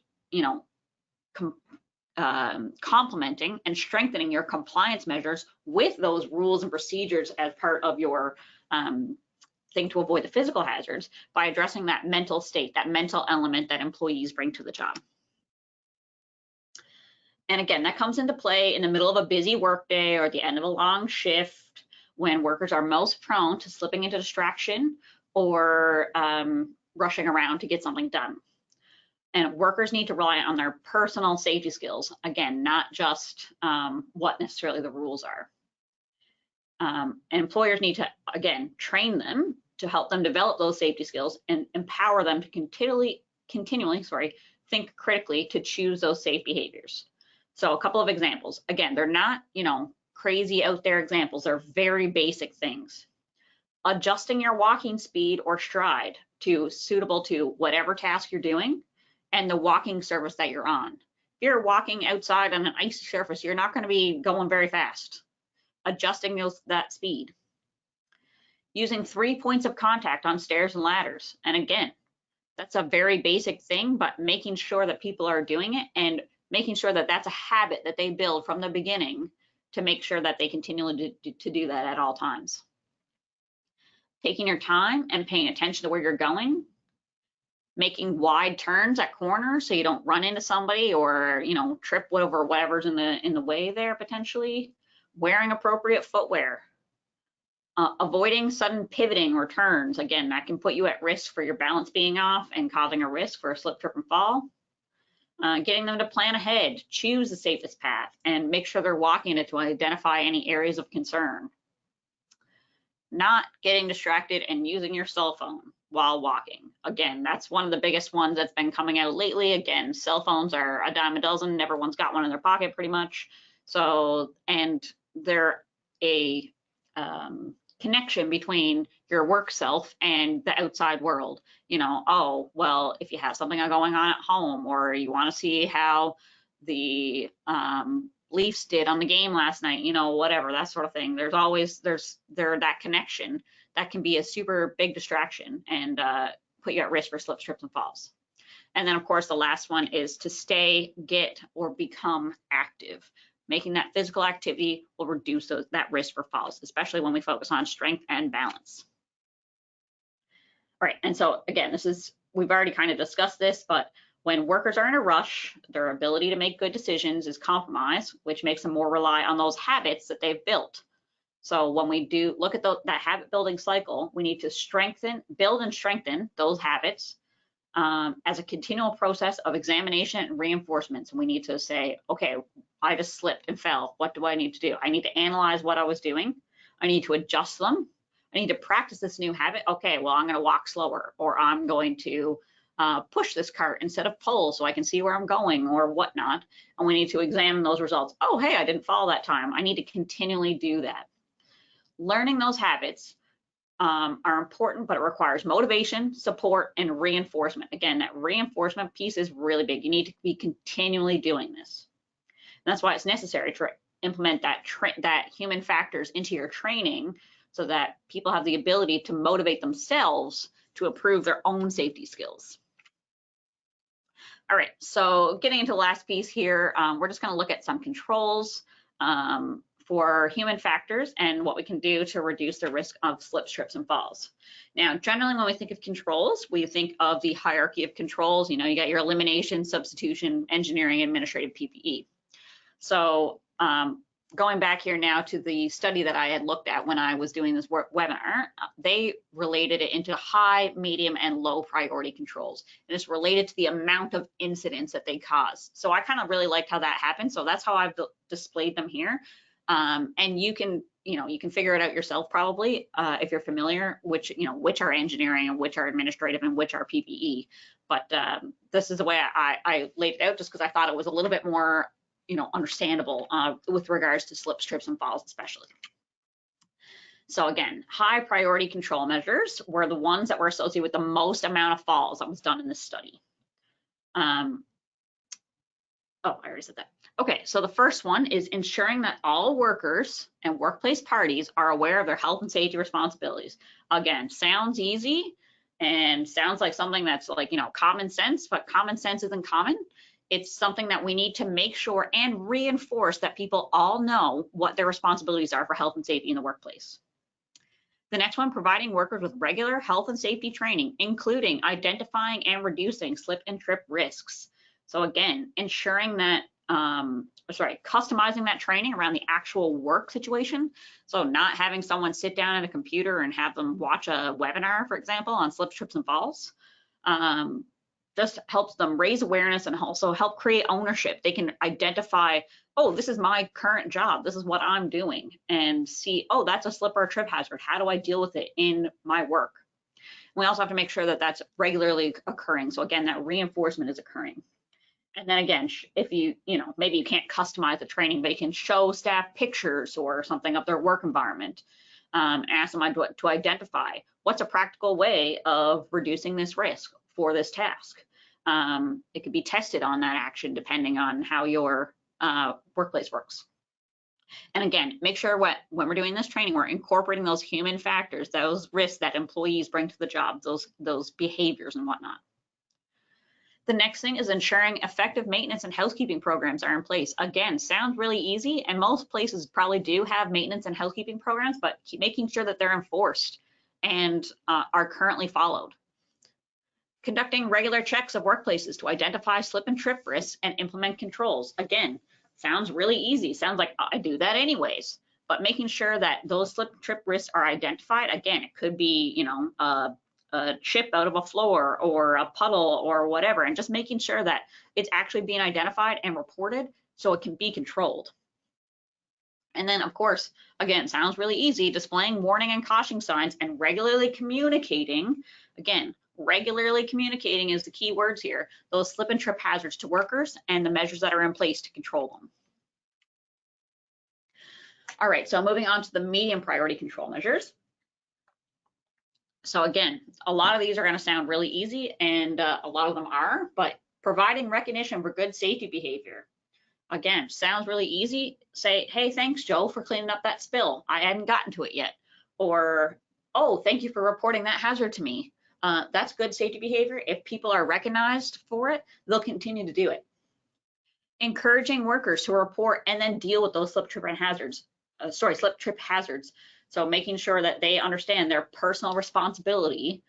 complementing and strengthening your compliance measures with those rules and procedures as part of your thing to avoid the physical hazards by addressing that mental state, that mental element that employees bring to the job. And again, that comes into play in the middle of a busy workday or at the end of a long shift when workers are most prone to slipping into distraction or rushing around to get something done. And workers need to rely on their personal safety skills, again, not just what necessarily the rules are. And employers need to, again, train them to help them develop those safety skills and empower them to continually think critically to choose those safe behaviors. So a couple of examples. Again, they're not, crazy out there examples. They're very basic things. Adjusting your walking speed or stride to suitable to whatever task you're doing and the walking surface that you're on. If you're walking outside on an icy surface, you're not going to be going very fast. Adjusting that speed. Using 3 points of contact on stairs and ladders. And again, that's a very basic thing, but making sure that people are doing it and making sure that that's a habit that they build from the beginning to make sure that they continue to do that at all times. Taking your time and paying attention to where you're going. Making wide turns at corners so you don't run into somebody or trip over whatever's in the way there potentially. Wearing appropriate footwear. Avoiding sudden pivoting or turns. Again, that can put you at risk for your balance being off and causing a risk for a slip, trip, and fall. Getting them to plan ahead, choose the safest path, and make sure they're walking it to identify any areas of concern. Not getting distracted and using your cell phone while walking. Again, that's one of the biggest ones that's been coming out lately. Again, cell phones are a dime a dozen. Everyone's got one in their pocket pretty much. So, and they're a connection between your work self and the outside world. Oh, well, if you have something going on at home or you want to see how the Leafs did on the game last night, whatever, that sort of thing. There's always, that connection that can be a super big distraction and put you at risk for slips, trips, and falls. And then, of course, the last one is to stay, get, or become active. Making that physical activity will reduce that risk for falls, especially when we focus on strength and balance. All right, and so again, we've already kind of discussed this, but when workers are in a rush, their ability to make good decisions is compromised, which makes them more rely on those habits that they've built. So when we do look at that habit building cycle, we need to build and strengthen those habits as a continual process of examination and reinforcements. And we need to say, okay, I just slipped and fell. What do I need to do? I need to analyze what I was doing. I need to adjust them. I need to practice this new habit. Okay, well, I'm going to walk slower, or I'm going to push this cart instead of pull so I can see where I'm going or whatnot. And we need to examine those results. Oh, hey, I didn't fall that time. I need to continually do that. learning those habits are important, but it requires motivation, support, and reinforcement. Again, that reinforcement piece is really big. You need to be continually doing this. And that's why it's necessary to implement that human factors into your training so that people have the ability to motivate themselves to improve their own safety skills. All right, so getting into the last piece here, we're just going to look at some controls for human factors and what we can do to reduce the risk of slips, trips, and falls. Now, generally, when we think of controls, we think of the hierarchy of controls. You know, you got your elimination, substitution, engineering, administrative, PPE. So going back here now to the study that I had looked at when I was doing this webinar, they related it into high, medium, and low priority controls. And it's related to the amount of incidents that they cause. So I kind of really liked how that happened. So that's how I've displayed them here. And you can figure it out yourself probably if you're familiar, which are engineering and which are administrative and which are PPE. But this is the way I laid it out just because I thought it was a little bit more understandable with regards to slips, trips, and falls especially. So again, high priority control measures were the ones that were associated with the most amount of falls that was done in this study. Oh, I already said that. Okay, so the first one is ensuring that all workers and workplace parties are aware of their health and safety responsibilities. Again, sounds easy and sounds like something that's like, common sense, but common sense isn't common. It's something that we need to make sure and reinforce that people all know what their responsibilities are for health and safety in the workplace. The next one, providing workers with regular health and safety training, including identifying and reducing slip and trip risks. So again, ensuring that, customizing that training around the actual work situation. So not having someone sit down at a computer and have them watch a webinar, for example, on slips, trips, and falls. Just helps them raise awareness and also help create ownership. They can identify, oh, this is my current job. This is what I'm doing, and see, oh, that's a slip or a trip hazard. How do I deal with it in my work? We also have to make sure that that's regularly occurring. So again, that reinforcement is occurring. And then again, if maybe you can't customize the training, but you can show staff pictures or something of their work environment. Ask them to identify what's a practical way of reducing this risk for this task. It could be tested on that action depending on how your workplace works. And again, make sure when we're doing this training, we're incorporating those human factors, those risks that employees bring to the job, those behaviors and whatnot. The next thing is ensuring effective maintenance and housekeeping programs are in place. Again, sounds really easy, and most places probably do have maintenance and housekeeping programs, but keep making sure that they're enforced and are currently followed. Conducting regular checks of workplaces to identify slip and trip risks and implement controls. Again, sounds really easy. Sounds like I do that anyways, but making sure that those slip and trip risks are identified. Again, it could be, a chip out of a floor or a puddle or whatever, and just making sure that it's actually being identified and reported so it can be controlled. And then, of course, again, sounds really easy, displaying warning and caution signs and regularly communicating. Again, regularly communicating is the key words here, those slip and trip hazards to workers and the measures that are in place to control them. All right, so moving on to the medium priority control measures. So again, a lot of these are going to sound really easy, and a lot of them are, but providing recognition for good safety behavior. Again, sounds really easy. Say, hey, thanks, Joe, for cleaning up that spill. I hadn't gotten to it yet. Or, oh, thank you for reporting that hazard to me. That's good safety behavior. If people are recognized for it, they'll continue to do it. Encouraging workers to report and then deal with those slip, trip, hazards. So making sure that they understand their personal responsibility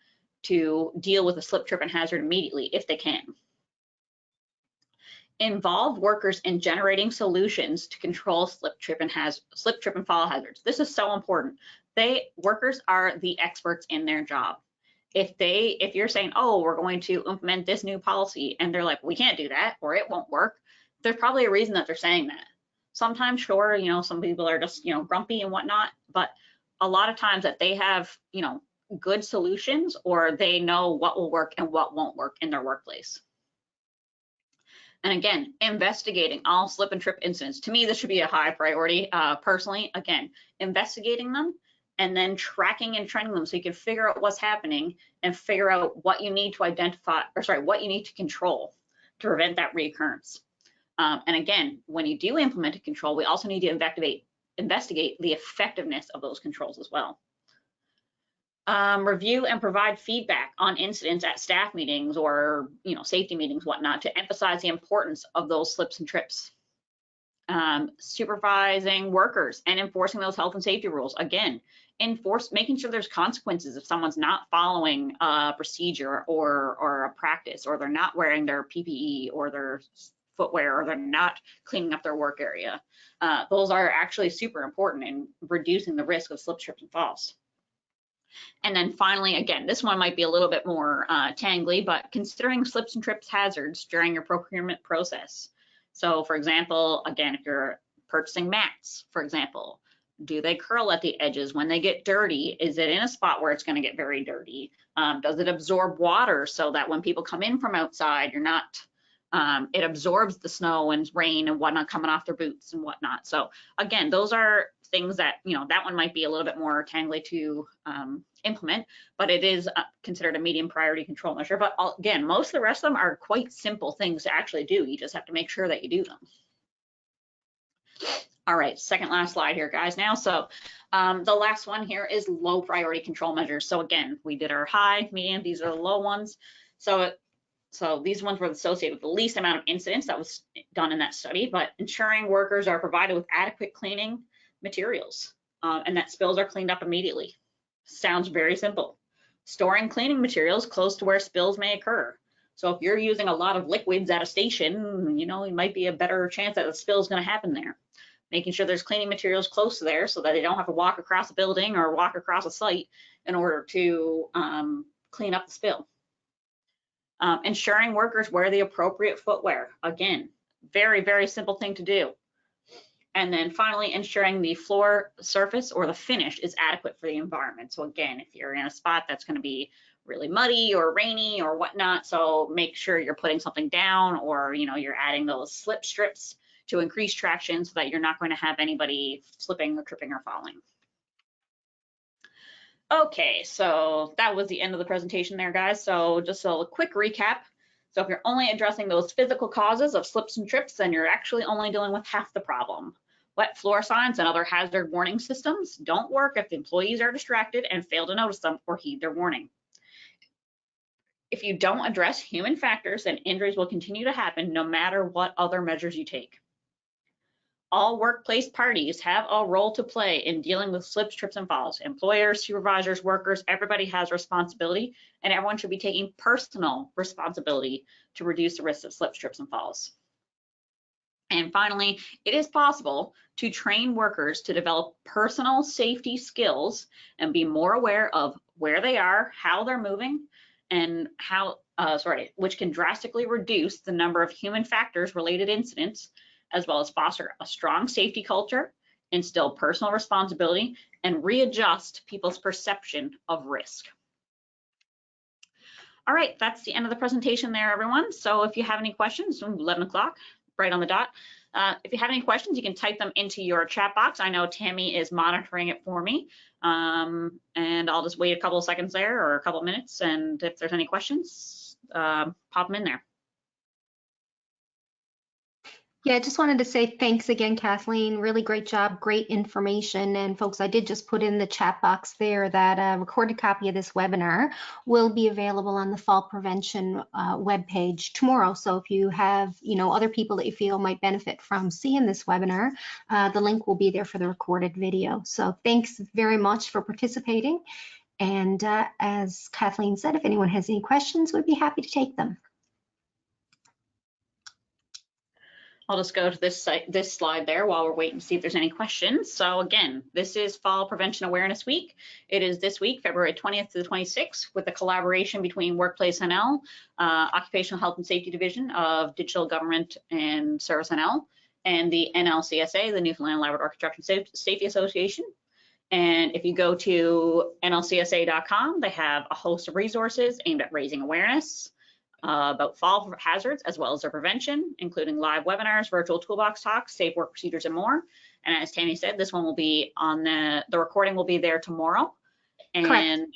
to deal with a slip, trip, and hazard immediately if they can. Involve workers in generating solutions to control slip, trip, and fall hazards. This is so important. Workers are the experts in their job. If you're saying, oh, we're going to implement this new policy, and they're like, we can't do that, or it won't work, there's probably a reason that they're saying that. Sometimes, sure, some people are just, grumpy and whatnot, but a lot of times that they have, good solutions, or they know what will work and what won't work in their workplace. And again, investigating all slip and trip incidents. To me, this should be a high priority, personally. Again, investigating them and then tracking and trending them so you can figure out what's happening and figure out what you need to identify, or sorry, what you need to control to prevent that reoccurrence. And again, when you do implement a control, we also need to investigate the effectiveness of those controls as well. Review and provide feedback on incidents at staff meetings or safety meetings, whatnot, to emphasize the importance of those slips and trips. Supervising workers and enforcing those health and safety rules. Again, making sure there's consequences if someone's not following a procedure or a practice, or they're not wearing their PPE or their footwear, or they're not cleaning up their work area. Those are actually super important in reducing the risk of slips, trips, and falls. And then finally, again, this one might be a little bit more tangly, but considering slips and trips hazards during your procurement process. So for example, again, if you're purchasing mats, for example, do they curl at the edges when they get dirty? Is it in a spot where it's going to get very dirty? Does it absorb water so that when people come in from outside, you're not, it absorbs the snow and rain and whatnot coming off their boots and whatnot. So again, those are things that, that one might be a little bit more tangly to implement, but it is considered a medium priority control measure. But again, most of the rest of them are quite simple things to actually do. You just have to make sure that you do them. All right, second last slide here, guys, now. So the last one here is low priority control measures. So again, we did our high, medium, these are the low ones. So these ones were associated with the least amount of incidents that was done in that study, but ensuring workers are provided with adequate cleaning materials and that spills are cleaned up immediately. Sounds very simple. Storing cleaning materials close to where spills may occur. So if you're using a lot of liquids at a station, it might be a better chance that a spill is going to happen there. Making sure there's cleaning materials close to there so that they don't have to walk across a building or walk across a site in order to clean up the spill. Ensuring workers wear the appropriate footwear. Again, very, very simple thing to do. And then finally, ensuring the floor surface or the finish is adequate for the environment. So again, if you're in a spot that's going to be really muddy or rainy or whatnot, so make sure you're putting something down, or you're adding those slip strips to increase traction so that you're not going to have anybody slipping or tripping or falling. Okay, so that was the end of the presentation there, guys. So just a quick recap. So if you're only addressing those physical causes of slips and trips, then you're actually only dealing with half the problem. Wet floor signs and other hazard warning systems don't work if the employees are distracted and fail to notice them or heed their warning. If you don't address human factors, then injuries will continue to happen no matter what other measures you take. All workplace parties have a role to play in dealing with slips, trips, and falls. Employers, supervisors, workers, everybody has responsibility, and everyone should be taking personal responsibility to reduce the risk of slips, trips, and falls. And finally, it is possible to train workers to develop personal safety skills and be more aware of where they are, how they're moving, and which can drastically reduce the number of human factors related incidents, as well as foster a strong safety culture, instill personal responsibility, and readjust people's perception of risk. All right, that's the end of the presentation there, everyone. So if you have any questions, 11 o'clock, right on the dot. If you have any questions, you can type them into your chat box. I know Tammy is monitoring it for me. And I'll just wait a couple of seconds there, or a couple of minutes, and if there's any questions, pop them in there. Yeah, I just wanted to say thanks again, Kathleen. Really great job, great information. And folks, I did just put in the chat box there that a recorded copy of this webinar will be available on the Fall Prevention webpage tomorrow. So if you have, other people that you feel might benefit from seeing this webinar, the link will be there for the recorded video. So thanks very much for participating. And as Kathleen said, if anyone has any questions, we'd be happy to take them. I'll just go to this slide there while we're waiting to see if there's any questions. So again, this is Fall Prevention Awareness Week. It is this week, February 20th to the 26th, with a collaboration between WorkplaceNL, Occupational Health and Safety Division of Digital Government and Service NL, and the NLCSA, the Newfoundland and Labrador Construction Safety Association. And if you go to nlcsa.com, they have a host of resources aimed at raising awareness about fall hazards as well as their prevention, including live webinars, virtual toolbox talks, safe work procedures, and more. And as Tammy said, this one will be on the recording will be there tomorrow. Correct. And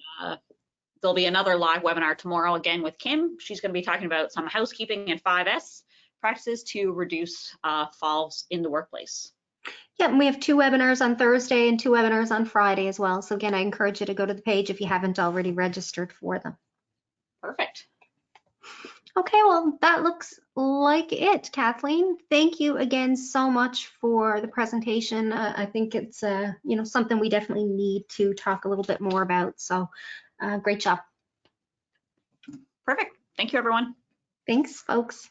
there'll be another live webinar tomorrow again with Kim. She's going to be talking about some housekeeping and 5S practices to reduce falls in the workplace. Yep, we have 2 webinars on Thursday and 2 webinars on Friday as well. So again, I encourage you to go to the page if you haven't already registered for them. Perfect. Okay, well, that looks like it, Kathleen. Thank you again so much for the presentation. I think it's something we definitely need to talk a little bit more about. So great job. Perfect. Thank you, everyone. Thanks, folks.